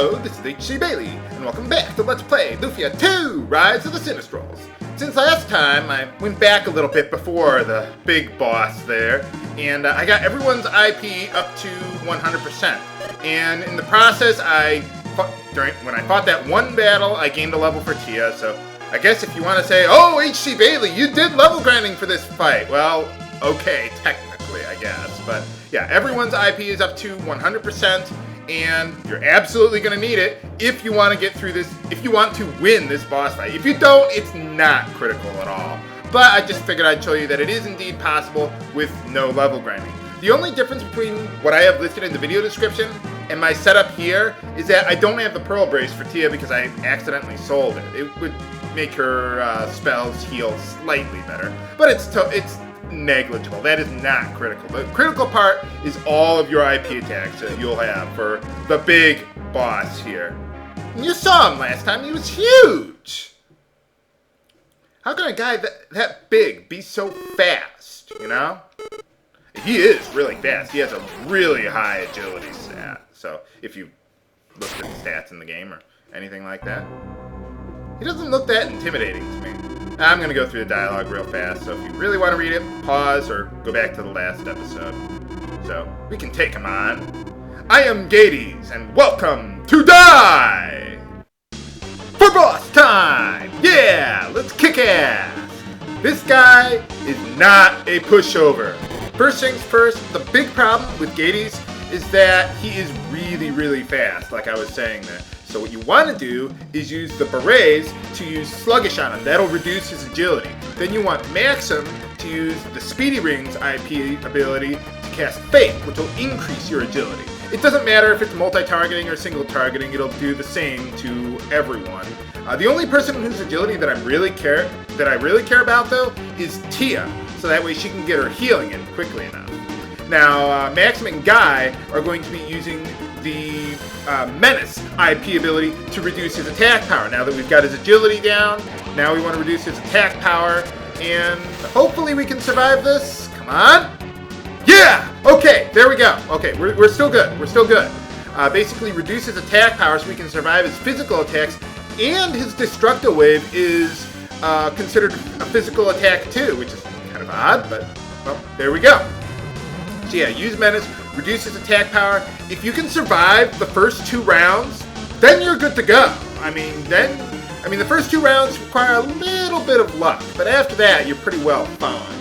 Hello, this is HC Bailey, and welcome back to Let's Play Lufia 2, Rise of the Sinistrals. Since last time, I went back a little bit before the big boss there, and I got everyone's IP up to 100%. And in the process, when I fought that one battle, I gained a level for Tia, so I guess if you want to say, oh, HC Bailey, you did level grinding for this fight, well, okay, technically, I guess. But yeah, everyone's IP is up to 100%. And you're absolutely going to need it if you want to get through this, if you want to win this boss fight. If you don't, it's not critical at all. But I just figured I'd show you that it is indeed possible with no level grinding. The only difference between what I have listed in the video description and my setup here is that I don't have the Pearl Brace for Tia because I accidentally sold it. It would make her spells heal slightly better, but it's negligible. That is not critical. The critical part is all of your IP attacks that you'll have for the big boss here. And you saw him last time. He was huge. How can a guy that big be so fast, you know? He is really fast. He has a really high agility stat. So if you looked at the stats in the game or anything like that, he doesn't look that intimidating to me. I'm going to go through the dialogue real fast, so if you really want to read it, pause or go back to the last episode. So, we can take him on. I am Gades, and welcome to Die! For boss time! Yeah, let's kick ass! This guy is not a pushover. First things first, the big problem with Gades is that he is really, really fast, like I was saying there. So what you want to do is use the Berets to use Sluggish on him. That'll reduce his agility. Then you want Maxim to use the Speedy Ring's IP ability to cast Fake, which will increase your agility. It doesn't matter if it's multi-targeting or single-targeting, it'll do the same to everyone. The only person whose agility that I really care about, though, is Tia, so that way she can get her healing in quickly enough. Now, Maxim and Guy are going to be using the Menace IP ability to reduce his attack power. Now that we've got his agility down, now we want to reduce his attack power, and hopefully we can survive this. Come on. Yeah! Okay, there we go. Okay, we're still good. We're still good. Basically reduce his attack power so we can survive his physical attacks, and his Destructo Wave is considered a physical attack too, which is kind of odd, but well, there we go. So yeah, use Menace, reduce his attack power. If you can survive the first 2 rounds, then you're good to go. I mean, the first 2 rounds require a little bit of luck, but after that, you're pretty well fine.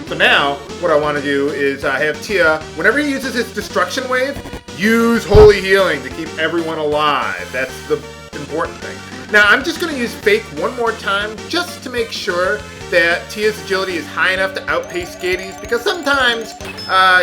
So now, what I want to do is have Tia, whenever he uses his Destruction Wave, use Holy Healing to keep everyone alive. That's the important thing. Now, I'm just going to use Fake one more time, just to make sure that Tia's agility is high enough to outpace Gades, because sometimes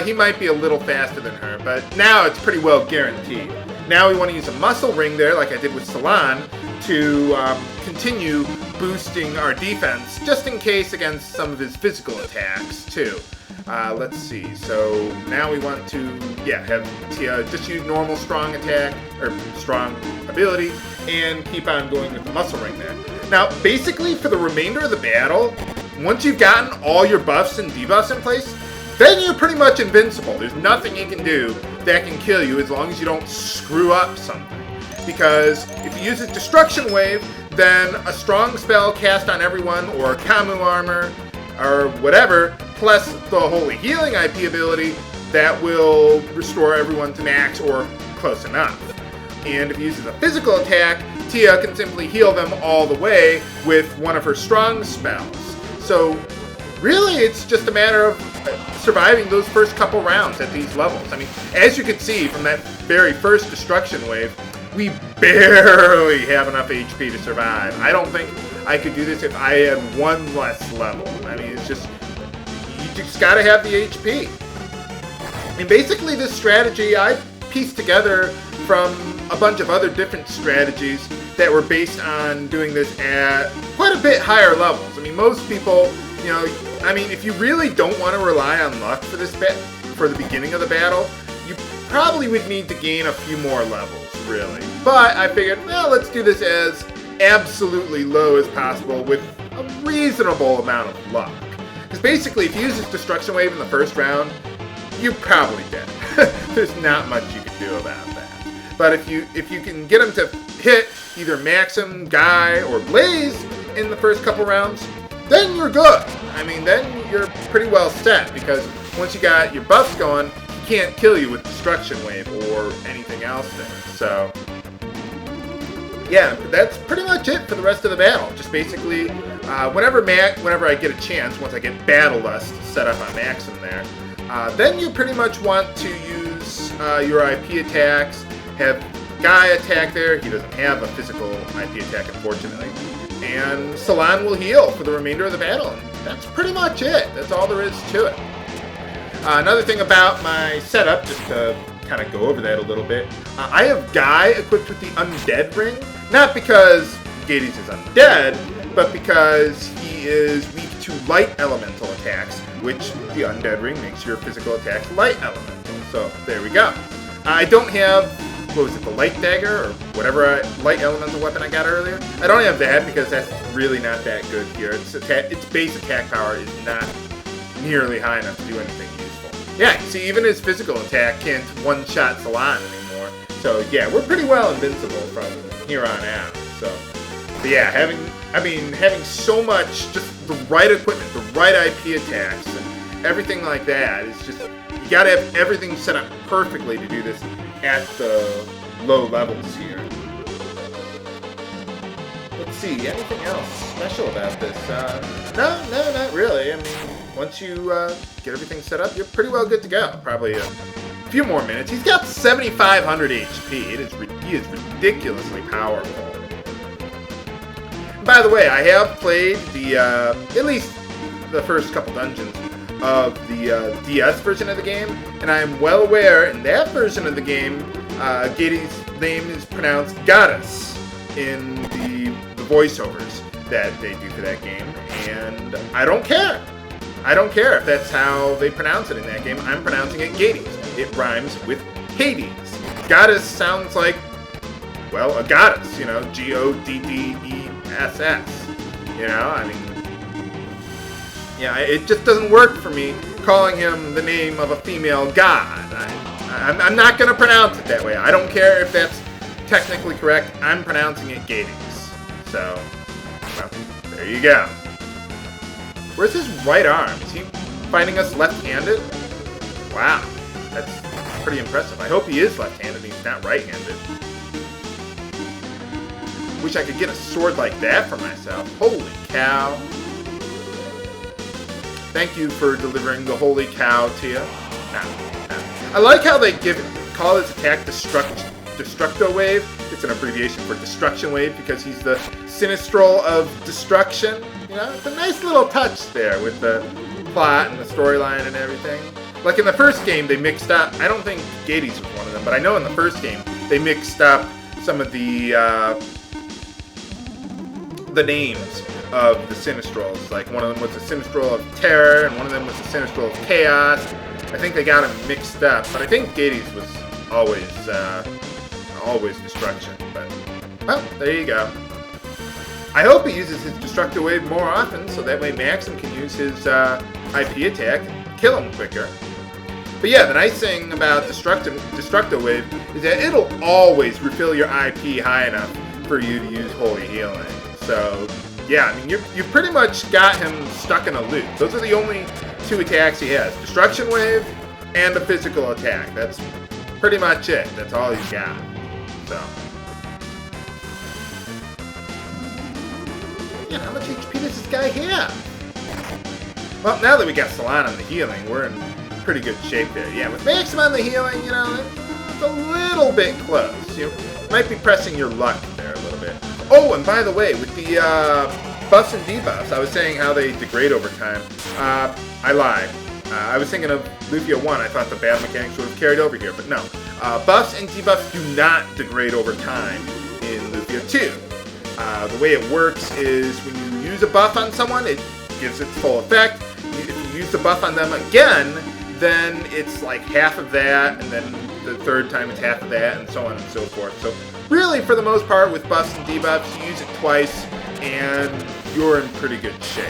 he might be a little faster than her, but now it's pretty well guaranteed. Now we want to use a Muscle Ring there, like I did with Selan, to continue boosting our defense, just in case against some of his physical attacks, too. Let's see, so now we want to, have Tia just use normal strong attack, or strong ability, and keep on going with the Muscle Ring there. Now, basically, for the remainder of the battle, once you've gotten all your buffs and debuffs in place, then you're pretty much invincible. There's nothing you can do that can kill you as long as you don't screw up something. Because if you use a Destruction Wave, then a strong spell cast on everyone, or Camu armor, or whatever, plus the Holy Healing IP ability, that will restore everyone to max or close enough. And if he uses a physical attack, Tia can simply heal them all the way with one of her strong spells. So really it's just a matter of surviving those first couple rounds at these levels. I mean, as you can see from that very first Destruction Wave, we barely have enough HP to survive. I don't think I could do this if I had one less level. I mean, it's just, you just gotta have the HP. And basically this strategy I pieced together from a bunch of other different strategies that were based on doing this at quite a bit higher levels. I mean, most people, if you really don't want to rely on luck for this for the beginning of the battle, you probably would need to gain a few more levels, really. But I figured, well, let's do this as absolutely low as possible with a reasonable amount of luck. Because basically, if you use this Destruction Wave in the first round, you're probably dead. There's not much you can do about that. But if you can get him to hit either Maxim, Guy, or Blaze in the first couple rounds, then you're good. I mean, then you're pretty well set, because once you got your buffs going, he can't kill you with Destruction Wave or anything else there. So, yeah, that's pretty much it for the rest of the battle. Just basically, whenever I get a chance, once I get Battle Lust set up on Maxim there, then you pretty much want to use your IP attacks, have Guy attack there. He doesn't have a physical IP attack, unfortunately. And Selan will heal for the remainder of the battle. And that's pretty much it. That's all there is to it. Another thing about my setup, just to kind of go over that a little bit, I have Guy equipped with the Undead ring. Not because Gades is undead, but because he is weak to light elemental attacks, which the Undead ring makes your physical attacks light elemental. So there we go. I don't have, what was it, the light dagger, or whatever light elemental weapon I got earlier? I don't have that because that's really not that good here. Its base attack power is not nearly high enough to do anything useful. Yeah, you see, even his physical attack can't one-shot Selan anymore. So yeah, we're pretty well invincible from here on out. So, but yeah, having so much, just the right equipment, the right IP attacks, and everything like that is just, you gotta have everything set up perfectly to do this at the low levels here. Let's see, anything else special about this? No, not really. I mean, once you get everything set up, you're pretty well good to go. Probably a few more minutes. He's got 7,500 HP. He is ridiculously powerful. By the way, I have played the, at least the first couple dungeons of the DS version of the game, and I am well aware in that version of the game, Gades' name is pronounced Gades in the voiceovers that they do for that game, and I don't care. I don't care if that's how they pronounce it in that game. I'm pronouncing it Gades. It rhymes with Hades. Gades sounds like, well, a goddess, you know, Goddes. You know, I mean, yeah, it just doesn't work for me calling him the name of a female god. I'm not going to pronounce it that way. I don't care if that's technically correct. I'm pronouncing it Gades. So, well, there you go. Where's his right arm? Is he fighting us left-handed? Wow, that's pretty impressive. I hope he is left-handed and he's not right-handed. Wish I could get a sword like that for myself. Holy cow. Thank you for delivering the holy cow to you. No. I like how they call his attack Destructo Wave. It's an abbreviation for Destruction Wave because he's the Sinistral of Destruction. You know, it's a nice little touch there with the plot and the storyline and everything. Like in the first game, they mixed up, I don't think Gades was one of them, but I know in the first game, they mixed up some of the names of the Sinistrals. Like one of them was the Sinistral of Terror, and one of them was the Sinistral of Chaos. I think they got them mixed up, but I think Gades was always Destruction. But, well, there you go. I hope he uses his Destructo Wave more often, so that way Maxim can use his IP attack and kill him quicker. But yeah, the nice thing about Destructo Wave is that it'll always refill your IP high enough for you to use Holy Healing. So, yeah, I mean, you've pretty much got him stuck in a loop. Those are the only two attacks he has. Destruction Wave and a physical attack. That's pretty much it. That's all he's got. So, yeah, how much HP does this guy have? Well, now that we got Selan on the healing, we're in pretty good shape there. Yeah, with Maxim on the healing, you know, it's a little bit close. You might be pressing your luck there a little bit. Oh, and by the way, with the buffs and debuffs, I was saying how they degrade over time. I lied. I was thinking of Lufia 1. I thought the battle mechanics would have carried over here, but no. Buffs and debuffs do not degrade over time in Lufia 2. The way it works is when you use a buff on someone, it gives its full effect. If you use the buff on them again, then it's like half of that, and then the third time it's half of that, and so on and so forth. So really, for the most part, with buffs and debuffs, you use it twice, and you're in pretty good shape.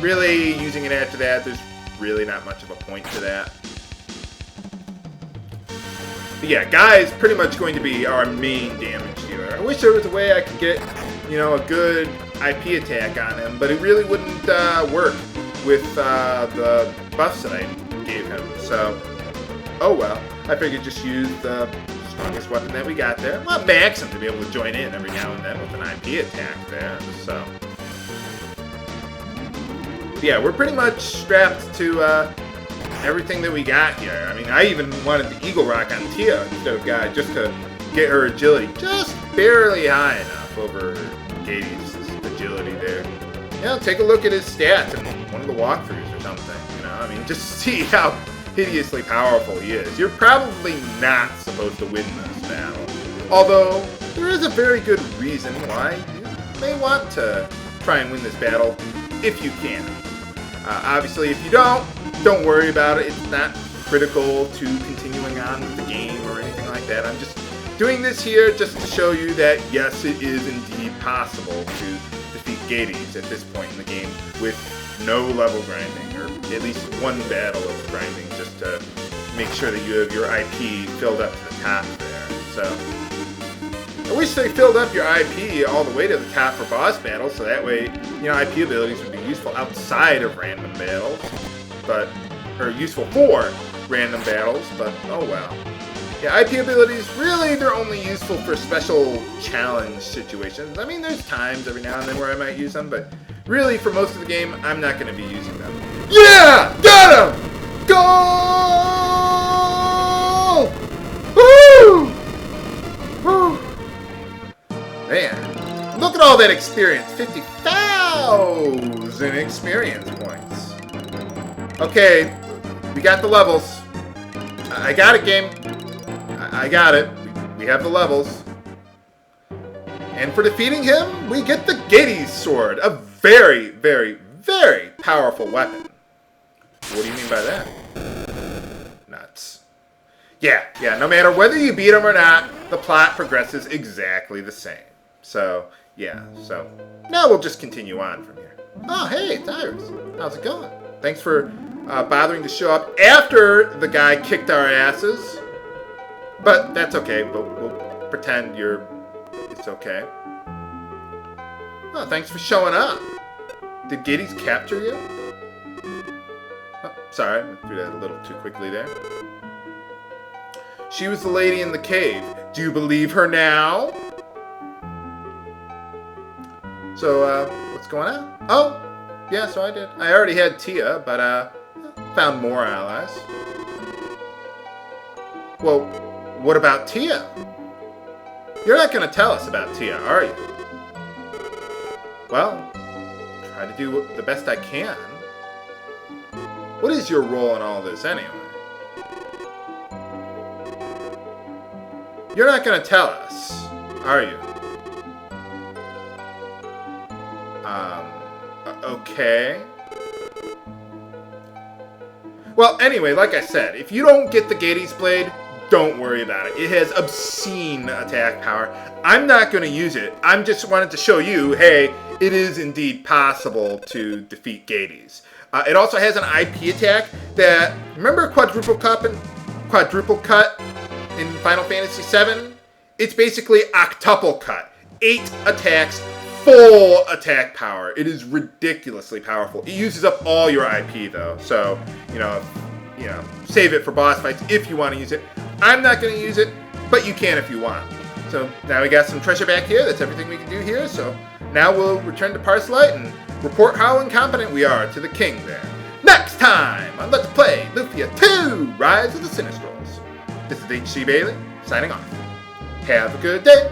Really, using it after that, there's really not much of a point to that. But yeah, Guy is pretty much going to be our main damage dealer. I wish there was a way I could get, you know, a good IP attack on him, but it really wouldn't work with the buffs that I gave him. So, oh well. I figured just use the strongest weapon that we got there. Well, Maxim to be able to join in every now and then with an IP attack there. So, yeah, we're pretty much strapped to everything that we got here. I mean, I even wanted the Eagle Rock on Tia instead of Guy just to get her agility just barely high enough over Gades' agility there. You know, take a look at his stats in one of the walkthroughs or something. You know, I mean, just see how hideously powerful he is. You're probably not supposed to win this battle. Although, there is a very good reason why you may want to try and win this battle if you can. Obviously, if you don't worry about it. It's not critical to continuing on with the game or anything like that. I'm just doing this here just to show you that, yes, it is indeed possible to defeat Gades at this point in the game with no level grinding, or at least one battle of grinding, just to make sure that you have your IP filled up to the top there. So, I wish they filled up your IP all the way to the top for boss battles, so that way, you know, IP abilities would be useful outside of random battles, or useful for random battles, but oh well. Yeah, IP abilities, really, they're only useful for special challenge situations. I mean, there's times every now and then where I might use them, but really, for most of the game, I'm not going to be using them. Yeah! Got him! Goal! Woo! Woo! Man, look at all that experience. 50,000 experience points. Okay, we got the levels. I got it, game. I got it. We have the levels. And for defeating him, we get the Gades sword. A very, very, very powerful weapon. What do you mean by that? Nuts. Yeah, no matter whether you beat him or not, the plot progresses exactly the same. So, yeah, so now we'll just continue on from here. Oh, hey, Tyrus. How's it going? Thanks for bothering to show up after the guy kicked our asses. But that's okay. We'll pretend it's okay. Oh, thanks for showing up. Did Gades capture you? Oh, sorry, I threw that a little too quickly there. She was the lady in the cave. Do you believe her now? So, what's going on? Oh, yeah, so I did. I already had Tia, but, found more allies. Well, what about Tia? You're not going to tell us about Tia, are you? Well, try to do the best I can. What is your role in all this, anyway? You're not going to tell us, are you? Okay. Well, anyway, like I said, if you don't get the Gades blade, don't worry about it. It has obscene attack power. I'm not going to use it. I'm just wanted to show you, hey, it is indeed possible to defeat Gades. It also has an IP attack that, remember quadruple cut in Final Fantasy VII? It's basically octuple cut. 8 attacks, full attack power. It is ridiculously powerful. It uses up all your IP though, so you know, save it for boss fights if you want to use it. I'm not going to use it, but you can if you want. So now we got some treasure back here. That's everything we can do here. So now we'll return to Parcelite and report how incompetent we are to the king there. Next time on Let's Play Lufia 2 Rise of the Sinistrals. This is HC Bailey signing off. Have a good day.